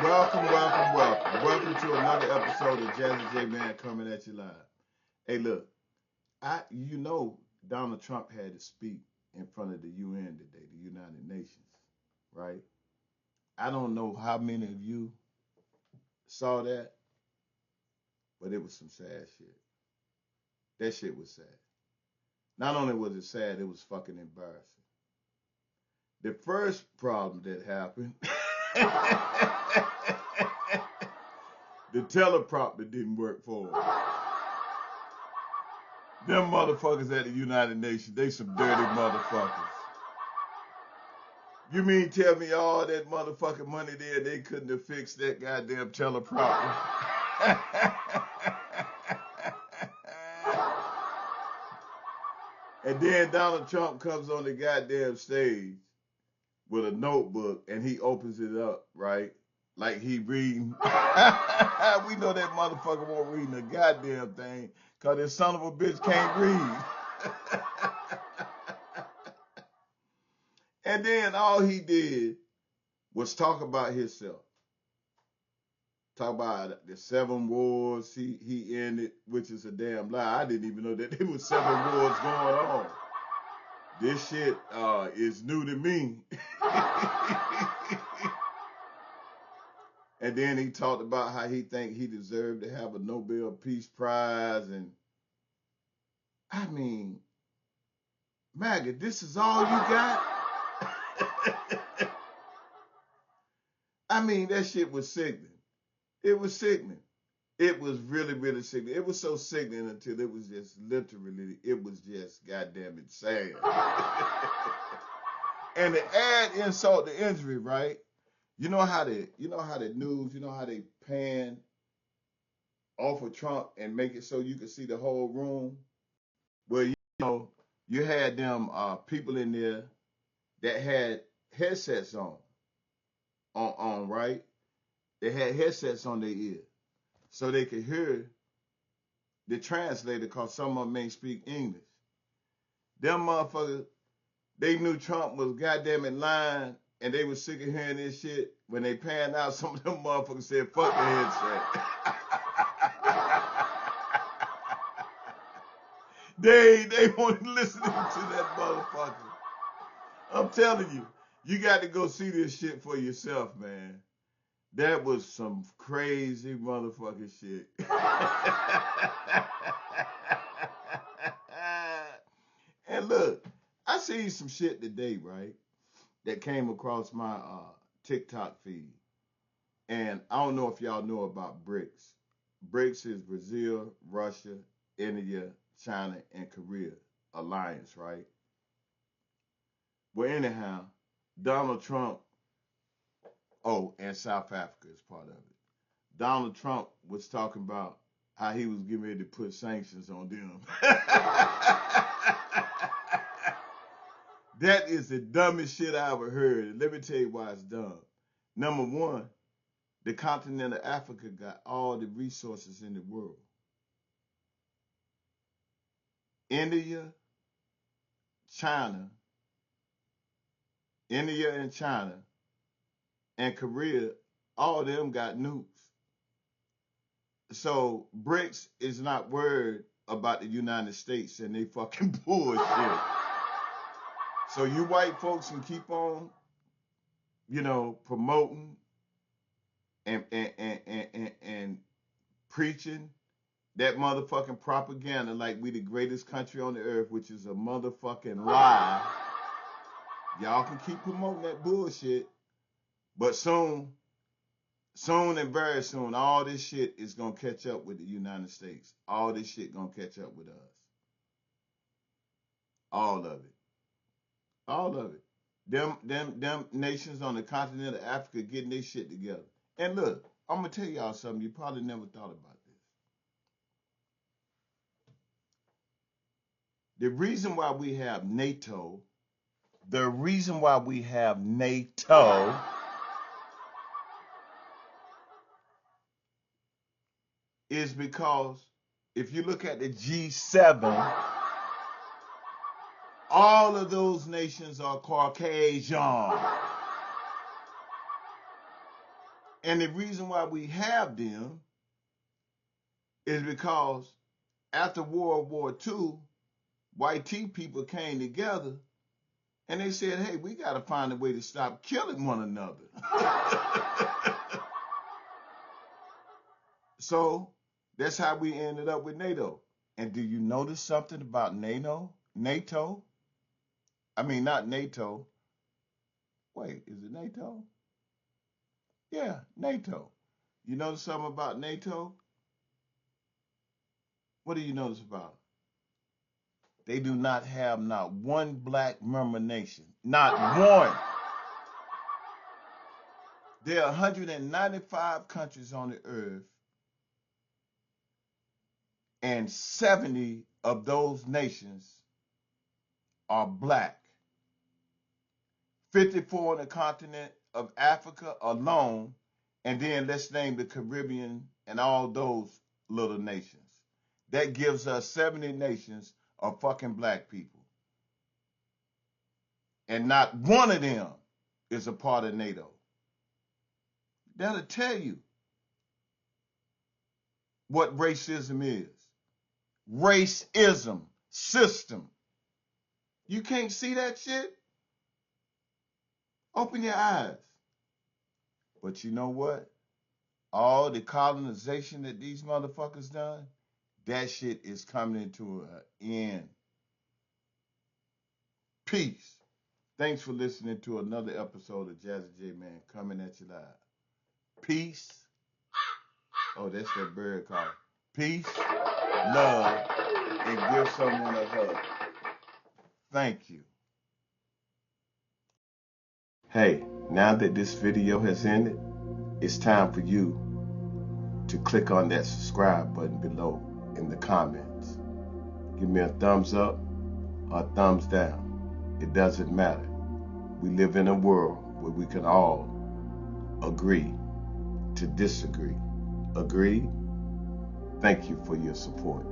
Welcome, welcome, welcome. Welcome to another episode of Jazzy J Man coming at you live. Hey, look, Donald Trump had to speak in front of the UN today, the United Nations, right? I don't know how many of you saw that, but it was some sad shit. That shit was sad. Not only was it sad, it was fucking embarrassing. The first problem that happened, the teleprompter didn't work for him. Them motherfuckers at the United Nations, they some dirty motherfuckers. You mean tell me all that motherfucking money there, they couldn't have fixed that goddamn teleprompter? And then Donald Trump comes on the goddamn stage with a notebook and he opens it up, right? Like he reading. We know that motherfucker won't read the goddamn thing because this son of a bitch can't read. And then all he did was talk about himself. Talk about the 7 wars he ended, which is a damn lie. I didn't even know that there was 7 wars going on. This shit is new to me. And then he talked about how he think he deserved to have a Nobel Peace Prize. And I mean, Maggot, this is all you got? I mean, that shit was sickening. It was sickening. It was really, really sickening. It was so sickening until it was just literally, it was just goddamn it sad. And to add insult to injury, right? You know how the news, how they pan off of Trump and make it so you can see the whole room? Well, you had them people in there that had headsets on, right? They had headsets on their ear so they could hear the translator because some of them ain't speak English. Them motherfuckers, they knew Trump was goddamn in line and they was sick of hearing this shit. When they panned out, some of them motherfuckers said, fuck the headset. They wanted listening to that motherfucker. I'm telling you, you got to go see this shit for yourself, man. That was some crazy motherfucking shit. And look, I seen some shit today, right, that came across my TikTok feed. And I don't know if y'all know about BRICS. BRICS is Brazil, Russia, India, China, and Korea alliance, right? Well, anyhow, Donald Trump, and South Africa is part of it. Donald Trump was talking about how he was getting ready to put sanctions on them. That is the dumbest shit I ever heard. Let me tell you why it's dumb. Number one, the continent of Africa got all the resources in the world. India and China, and Korea, all of them got nukes. So BRICS is not worried about the United States and they fucking bullshit. So you white folks can keep on, promoting and preaching that motherfucking propaganda like we the greatest country on the earth, which is a motherfucking lie. Y'all can keep promoting that bullshit, but soon and very soon, all this shit is gonna catch up with the United States. All this shit gonna catch up with us. All of it. All of it. Them nations on the continent of Africa getting their shit together. And look, I'm gonna tell y'all something you probably never thought about this. The reason why we have NATO is because if you look at the G7, all of those nations are Caucasian. And the reason why we have them is because after World War II, white tea people came together and they said, hey, we got to find a way to stop killing one another. So that's how we ended up with NATO. And do you notice something about NATO? I mean, not NATO. Wait, is it NATO? Yeah, NATO. You notice something about NATO? What do you notice about it? They do not have not one black member nation. Not one. There are 195 countries on the earth, and 70 of those nations are black. 54 on the continent of Africa alone, and then let's name the Caribbean and all those little nations. That gives us 70 nations of fucking black people. And not one of them is a part of NATO. That'll tell you what racism is. Racism system. You can't see that shit? Open your eyes. But you know what? All the colonization that these motherfuckers done, that shit is coming to an end. Peace. Thanks for listening to another episode of Jazzy J Man coming at you live. Peace. Oh, that's that bird calling. Peace, love, and give someone a hug. Thank you. Hey, now that this video has ended, it's time for you to click on that subscribe button below in the comments. Give me a thumbs up or a thumbs down. It doesn't matter. We live in a world where we can all agree to disagree. Agreed? Thank you for your support.